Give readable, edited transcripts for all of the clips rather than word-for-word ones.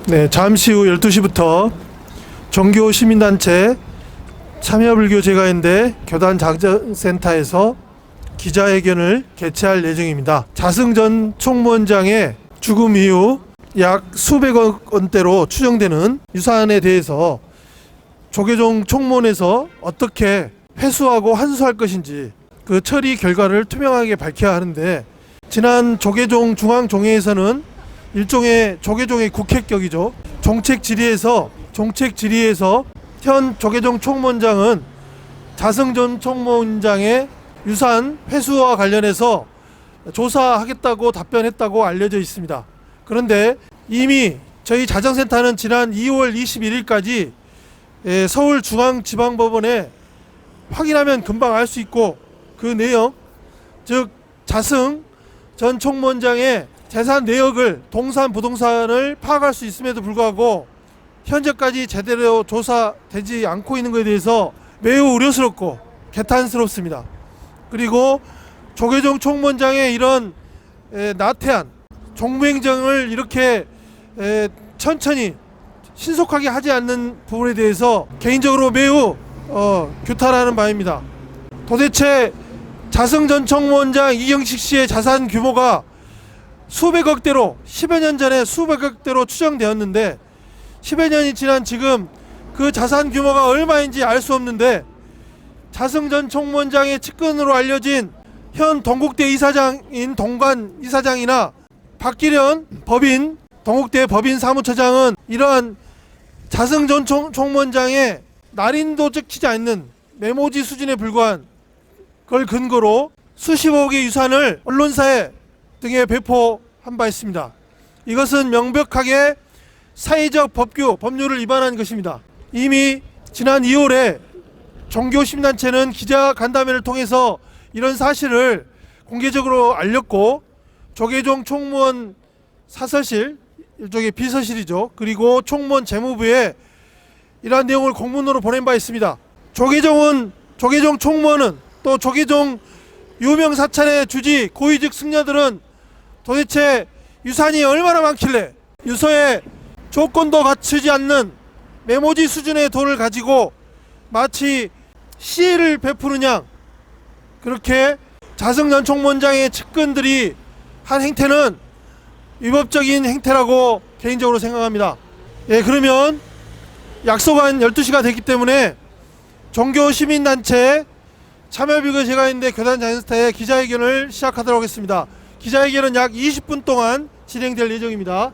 네, 잠시 후 12시부터 종교 시민단체 참여불교 제가인대 교단 장정센터에서 기자회견을 개최할 예정입니다. 자승 전 총무원장의 죽음 이후 약 수백억 원대로 추정되는 유산에 대해서 조계종 총무원에서 어떻게 회수하고 환수할 것인지 그 처리 결과를 투명하게 밝혀야 하는데, 지난 조계종 중앙종회에서는 일종의 조계종의 국회격이죠. 정책 질의에서 현 조계종 총무원장은 자승 전 총무원장의 유산 회수와 관련해서 조사하겠다고 답변했다고 알려져 있습니다. 그런데 이미 저희 자정센터는 지난 2월 21일까지 서울중앙지방법원에 확인하면 금방 알 수 있고, 그 내용, 즉 자승 전 총무원장의 재산 내역을, 동산 부동산을 파악할 수 있음에도 불구하고 현재까지 제대로 조사되지 않고 있는 것에 대해서 매우 우려스럽고 개탄스럽습니다. 그리고 조계종 총무원장의 이런 나태한 종부행정을 이렇게 천천히 신속하게 하지 않는 부분에 대해서 개인적으로 매우 규탄하는 바입니다. 도대체 자승 전 총무원장 이경식 씨의 자산 규모가 수백억대로, 10여 년 전에 수백억대로 추정되었는데 10여 년이 지난 지금 그 자산 규모가 얼마인지 알 수 없는데, 자승 전 총무원장의 측근으로 알려진 현 동국대 이사장인 동관 이사장이나 박기련 법인, 동국대 법인 사무처장은 이러한 자승 전 총무원장의 날인도 찍히지 않는 메모지 수준에 불과한 걸 근거로 수십억의 유산을 언론사에 등에 배포한 바 있습니다. 이것은 명백하게 사회적 법률을 위반한 것입니다. 이미 지난 2월에 종교시민단체는 기자간담회를 통해서 이런 사실을 공개적으로 알렸고, 조계종 총무원 사서실, 일종의 비서실이죠, 그리고 총무원 재무부에 이러한 내용을 공문으로 보낸 바 있습니다. 조계종 총무원은, 또 조계종 유명 사찰의 주지 고위직 승려들은 도대체 유산이 얼마나 많길래 유서에 조건도 갖추지 않는 메모지 수준의 돈을 가지고 마치 시혜를 베푸느냐, 그렇게 자승 전 총무원장의 측근들이 한 행태는 위법적인 행태라고 개인적으로 생각합니다. 그러면 약속한 12시가 됐기 때문에 종교시민단체 참여불교 제가인대 교단 장센터의 기자회견을 시작하도록 하겠습니다. 기자회견은 약 20분 동안 진행될 예정입니다.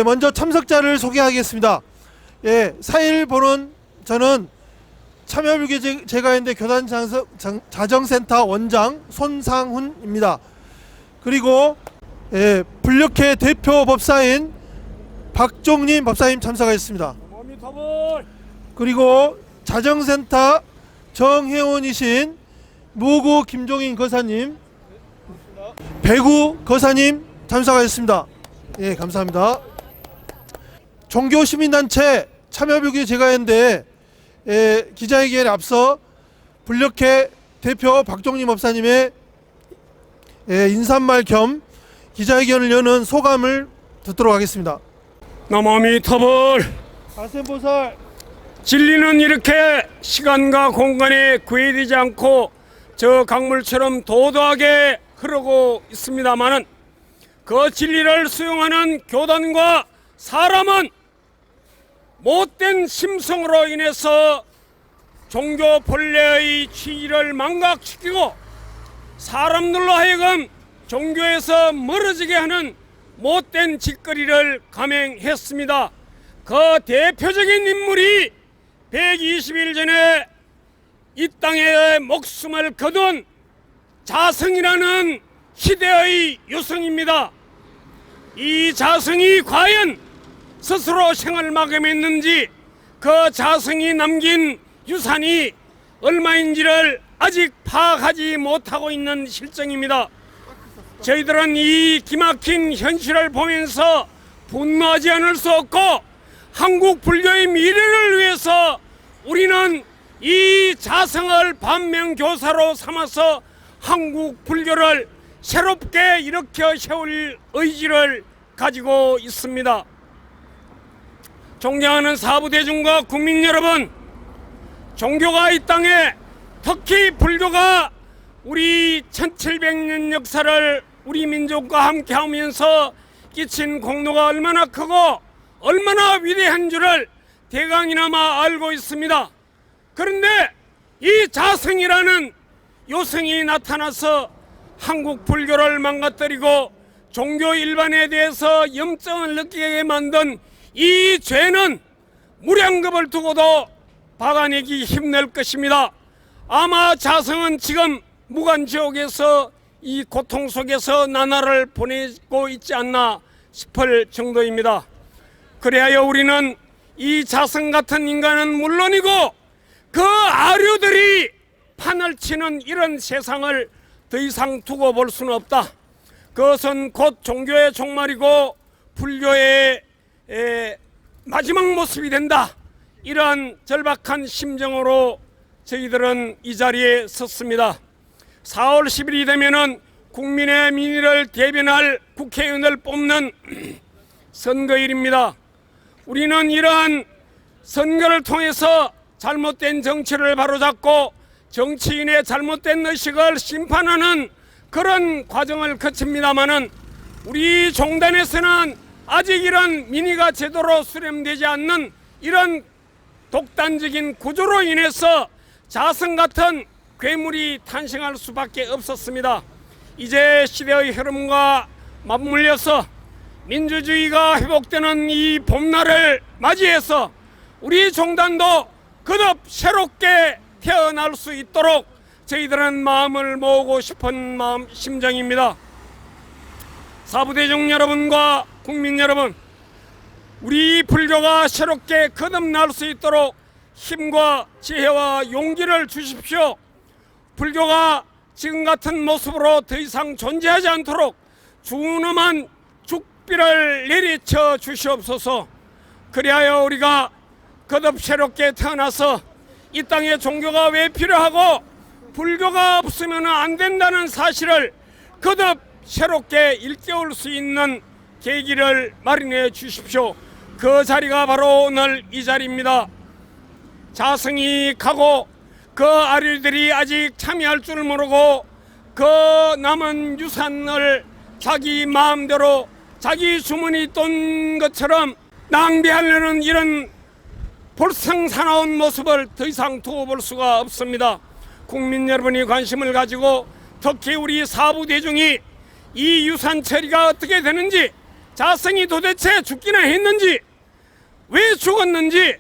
먼저 참석자를 소개하겠습니다. 4일 보는 저는 참여불교 제가인대 교단 자정센터 원장 손상훈입니다. 그리고 불력회 대표 법사인 박종림 법사님 참석하셨습니다. 그리고 자정센터 정회원이신 무구 김종인 거사님, 배구 거사님 참석하셨습니다. 감사합니다. 종교시민단체 참여불교 제가인대 기자회견에 앞서 불력회 대표 박종림 법사님의 인사말 겸 기자회견을 여는 소감을 듣도록 하겠습니다. 나무아미타불. 가센보살. 진리는 이렇게 시간과 공간에 구애되지 않고 저 강물처럼 도도하게 흐르고 있습니다마는, 그 진리를 수용하는 교단과 사람은 못된 심성으로 인해서 종교 본래의 취지를 망각시키고 사람들로 하여금 종교에서 멀어지게 하는 못된 짓거리를 감행했습니다. 그 대표적인 인물이 120일 전에 이 땅에 목숨을 거둔 자승이라는 시대의 유승입니다. 이 자승이 과연 스스로 생을 마감했는지, 그 자승이 남긴 유산이 얼마인지를 아직 파악하지 못하고 있는 실정입니다. 저희들은 이 기막힌 현실을 보면서 분노하지 않을 수 없고, 한국 불교의 미래를 위해서 우리는 이 자승을 반면교사로 삼아서 한국 불교를 새롭게 일으켜 세울 의지를 가지고 있습니다. 존경하는 사부대중과 국민 여러분, 종교가 이 땅에, 특히 불교가 우리 1700년 역사를 우리 민족과 함께 하면서 끼친 공로가 얼마나 크고 얼마나 위대한 줄을 대강이나마 알고 있습니다. 그런데 이 자승이라는 요성이 나타나서 한국 불교를 망가뜨리고 종교 일반에 대해서 염증을 느끼게 만든 이 죄는 무량겁을 두고도 박아내기 힘들 것입니다. 아마 자성은 지금 무간지옥에서 이 고통 속에서 나날을 보내고 있지 않나 싶을 정도입니다. 그래야 우리는 이 자성 같은 인간은 물론이고 그 아류들이 판을 치는 이런 세상을 더 이상 두고 볼 수는 없다. 그것은 곧 종교의 종말이고 불교의 마지막 모습이 된다. 이러한 절박한 심정으로 저희들은 이 자리에 섰습니다. 4월 10일이 되면은 국민의 민의를 대변할 국회의원을 뽑는 선거일입니다. 우리는 이러한 선거를 통해서 잘못된 정치를 바로잡고 정치인의 잘못된 의식을 심판하는 그런 과정을 거칩니다마는 우리 종단에서는 아직 이런 민의가 제대로 수렴되지 않는 이런 독단적인 구조로 인해서 자성 같은 괴물이 탄생할 수밖에 없었습니다. 이제 시대의 흐름과 맞물려서 민주주의가 회복되는 이 봄날을 맞이해서 우리 종단도 거듭 새롭게 태어날 수 있도록 저희들은 마음을 모으고 싶은 심정입니다. 사부대중 여러분과 국민 여러분, 우리 불교가 새롭게 거듭날 수 있도록 힘과 지혜와 용기를 주십시오. 불교가 지금 같은 모습으로 더 이상 존재하지 않도록 준엄한 죽비를 내리쳐 주시옵소서. 그리하여 우리가 거듭 새롭게 태어나서 이 땅에 종교가 왜 필요하고 불교가 없으면 안 된다는 사실을 거듭 새롭게 일깨울 수 있는 계기를 마련해 주십시오. 그 자리가 바로 오늘 이 자리입니다. 자성이 가고 그 아리들이 아직 참여할 줄 모르고 그 남은 유산을 자기 마음대로 자기 주머니 돈 것처럼 낭비하려는 이런 볼썽사나운 모습을 더 이상 두고 볼 수가 없습니다. 국민 여러분이 관심을 가지고 특히 우리 사부대중이 이 유산 처리가 어떻게 되는지, 자성이 도대체 죽기나 했는지, 왜 죽었는지,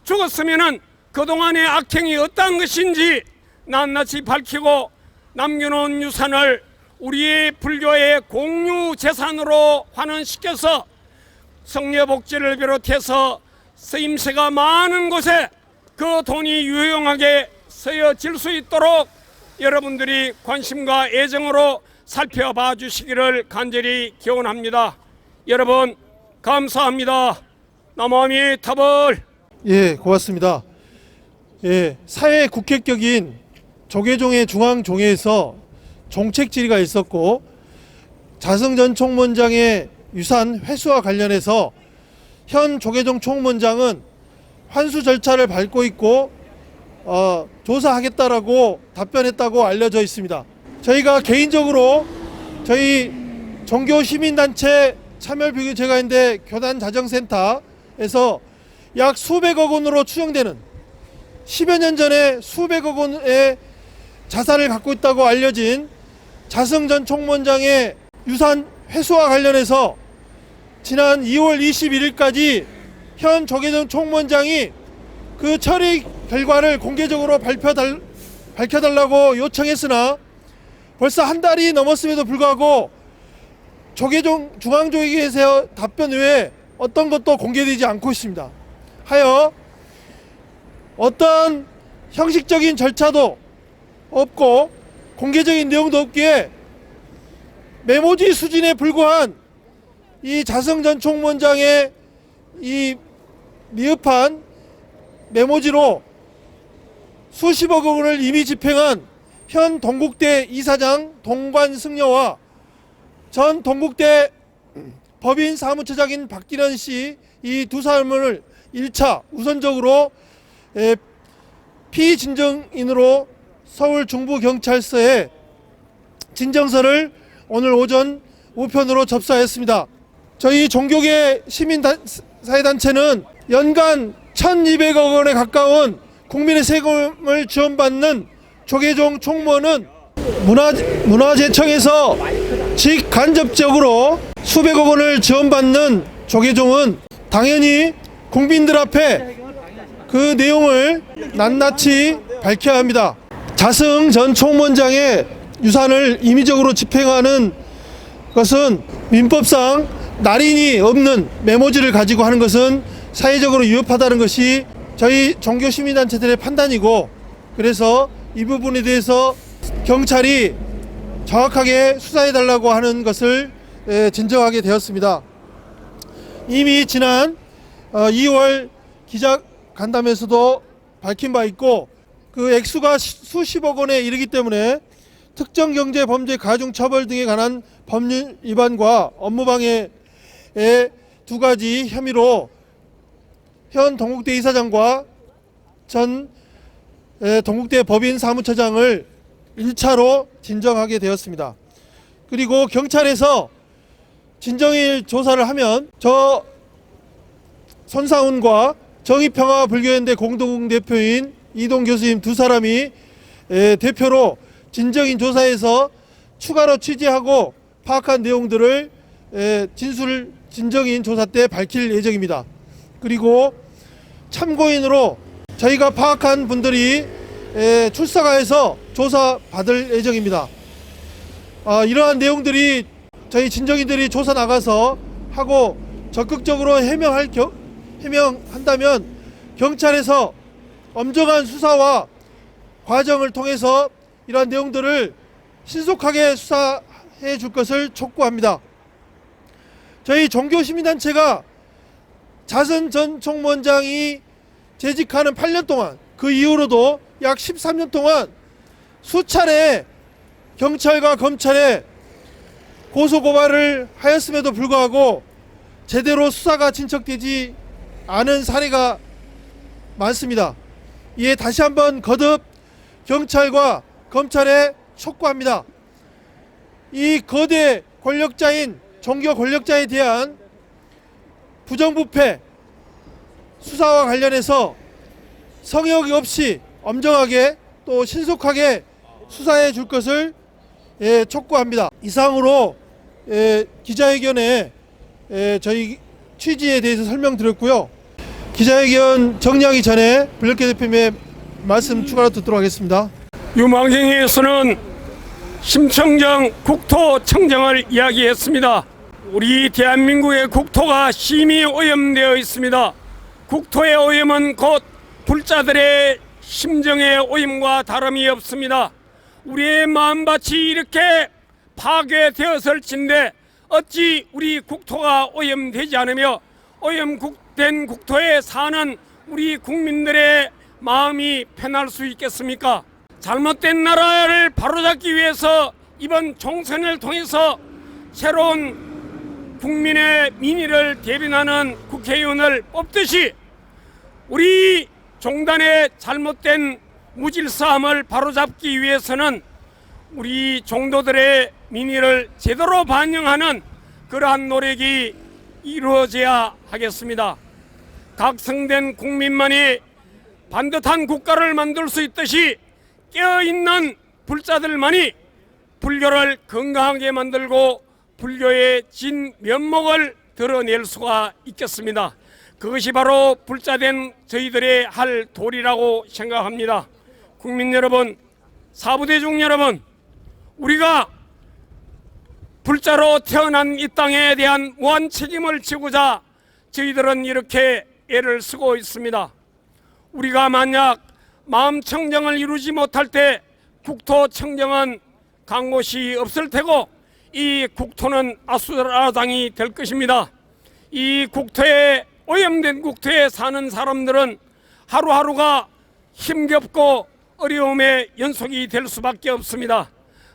죽었으면은 그동안의 악행이 어떠한 것인지 낱낱이 밝히고 남겨놓은 유산을 우리의 불교의 공유 재산으로 환원시켜서 성녀복지를 비롯해서 쓰임새가 많은 곳에 그 돈이 유용하게 쓰여질 수 있도록 여러분들이 관심과 애정으로 살펴봐 주시기를 간절히 기원합니다. 여러분 감사합니다. 남아미타불. 예, 고맙습니다. 예, 사회 국회격인 조계종의 중앙종회에서 정책 질의가 있었고 자성 전 총무원장의 유산 회수와 관련해서 현 조계종 총무원장은 환수 절차를 밟고 있고 조사하겠다라고 답변했다고 알려져 있습니다. 저희가 개인적으로 저희 종교시민단체 참여불교제과인대 교단자정센터에서 약 수백억 원으로 추정되는 10여 년 전에 수백억 원의 자산을 갖고 있다고 알려진 자성 전 총무원장의 유산 회수와 관련해서 지난 2월 21일까지 현 조계종 총무원장이 그 처리 결과를 공개적으로 밝혀달라고 요청했으나 벌써 한 달이 넘었음에도 불구하고 조계종 중앙조계에서 답변 외에 어떤 것도 공개되지 않고 있습니다. 하여 어떤 형식적인 절차도 없고 공개적인 내용도 없기에 메모지 수준에 불과한 이 자성 전 총무원장의 이 미흡한 메모지로 수십억 원을 이미 집행한 현 동국대 이사장 동관승려와 전 동국대 법인 사무처장인 박기련 씨 이 두 사람을 1차 우선적으로 피진정인으로 서울 중부경찰서에 진정서를 오늘 오전 우편으로 접수하였습니다. 저희 종교계 시민사회단체는 연간 1200억 원에 가까운 국민의 세금을 지원받는 조계종 총무원은 문화재청에서 직간접적으로 수백억 원을 지원받는 조계종은 당연히 국민들 앞에 그 내용을 낱낱이 밝혀야 합니다. 자승 전 총무원장의 유산을 임의적으로 집행하는 것은 민법상 날인이 없는 메모지를 가지고 하는 것은 사회적으로 위협하다는 것이 저희 종교시민단체들의 판단이고, 그래서 이 부분에 대해서 경찰이 정확하게 수사해달라고 하는 것을 진정하게 되었습니다. 이미 지난 2월 기자간담회에서도 밝힌 바 있고, 그 액수가 수십억 원에 이르기 때문에 특정경제범죄 가중처벌 등에 관한 법률 위반과 업무방해의 두 가지 혐의로 현 동국대 이사장과 전 동국대 법인 사무처장을 1차로 진정하게 되었습니다. 그리고 경찰에서 진정일 조사를 하면 저 손상훈과 정의평화불교연대 공동대표인 이동 교수님 두 사람이 대표로 진정인 조사에서 추가로 취재하고 파악한 내용들을 진정인 조사 때 밝힐 예정입니다. 그리고 참고인으로 저희가 파악한 분들이 출석하여서 조사받을 예정입니다. 이러한 내용들이 저희 진정인들이 조사 나가서 하고 적극적으로 해명한다면 경찰에서 엄정한 수사와 과정을 통해서 이러한 내용들을 신속하게 수사해 줄 것을 촉구합니다. 저희 종교시민단체가 자승 전 총무원장이 재직하는 8년 동안, 그 이후로도 약 13년 동안 수차례 경찰과 검찰에 고소고발을 하였음에도 불구하고 제대로 수사가 진척되지 않은 사례가 많습니다. 이에 다시 한번 거듭 경찰과 검찰에 촉구합니다. 이 거대 권력자인 종교 권력자에 대한 부정부패 수사와 관련해서 성역이 없이 엄정하게 또 신속하게 수사해 줄 것을 촉구합니다. 이상으로 기자회견에 저희 취지에 대해서 설명드렸고요. 기자회견 정리하기 전에 불력계 대표님의 말씀 추가로 듣도록 하겠습니다. 유망행에서는 심청정 국토청정을 이야기했습니다. 우리 대한민국의 국토가 심히 오염되어 있습니다. 국토의 오염은 곧 불자들의 심정의 오염과 다름이 없습니다. 우리의 마음밭이 이렇게 파괴되었을진데 어찌 우리 국토가 오염되지 않으며 오염된 국토에 사는 우리 국민들의 마음이 편할 수 있겠습니까? 잘못된 나라를 바로잡기 위해서 이번 총선을 통해서 새로운 국민의 민의를 대변하는 국회의원을 뽑듯이 우리 종단의 잘못된 무질서함을 바로잡기 위해서는 우리 종도들의 민의를 제대로 반영하는 그러한 노력이 이루어져야 하겠습니다. 각성된 국민만이 반듯한 국가를 만들 수 있듯이 깨어있는 불자들만이 불교를 건강하게 만들고 불교의 진면목을 드러낼 수가 있겠습니다. 그것이 바로 불자된 저희들의 할 도리라고 생각합니다. 국민 여러분, 사부대중 여러분, 우리가 불자로 태어난 이 땅에 대한 무한 책임을 지고자 저희들은 이렇게 애를 쓰고 있습니다. 우리가 만약 마음 청정을 이루지 못할 때 국토청정은 간 곳이 없을 테고 이 국토는 아수라장이 될 것입니다. 이 국토에 오염된 국토에 사는 사람들은 하루하루가 힘겹고 어려움의 연속이 될 수밖에 없습니다.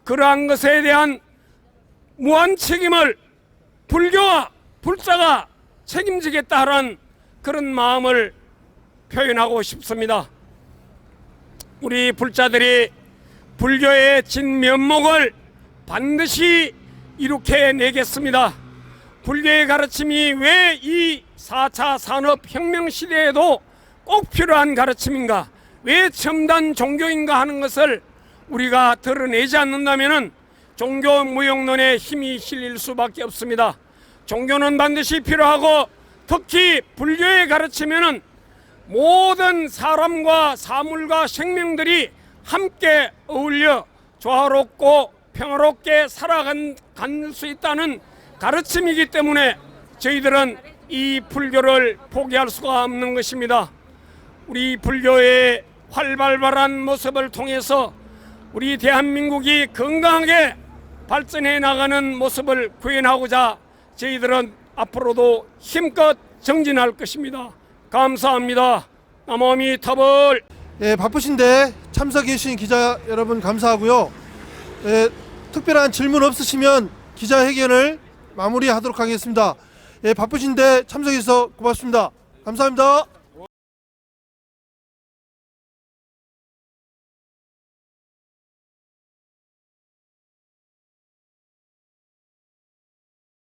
그러한 것에 대한 무한 책임을 불교와 불자가 책임지겠다는 그런 마음을 표현하고 싶습니다. 우리 불자들이 불교의 진면목을 반드시 이룩해내겠습니다. 불교의 가르침이 왜 이 4차 산업혁명 시대에도 꼭 필요한 가르침인가, 왜 첨단 종교인가 하는 것을 우리가 드러내지 않는다면 종교무용론에 힘이 실릴 수밖에 없습니다. 종교는 반드시 필요하고 특히 불교의 가르치면은 모든 사람과 사물과 생명들이 함께 어울려 조화롭고 평화롭게 살아갈 수 있다는 가르침이기 때문에 저희들은 이 불교를 포기할 수가 없는 것입니다. 우리 불교의 활발한 모습을 통해서 우리 대한민국이 건강하게 발전해 나가는 모습을 구현하고자 저희들은 앞으로도 힘껏 정진할 것입니다. 감사합니다. 나무아미타불. 예, 바쁘신데 참석해 주신 기자 여러분 감사하고요. 예, 특별한 질문 없으시면 기자회견을 마무리하도록 하겠습니다. 예, 바쁘신데 참석해서 고맙습니다. 감사합니다.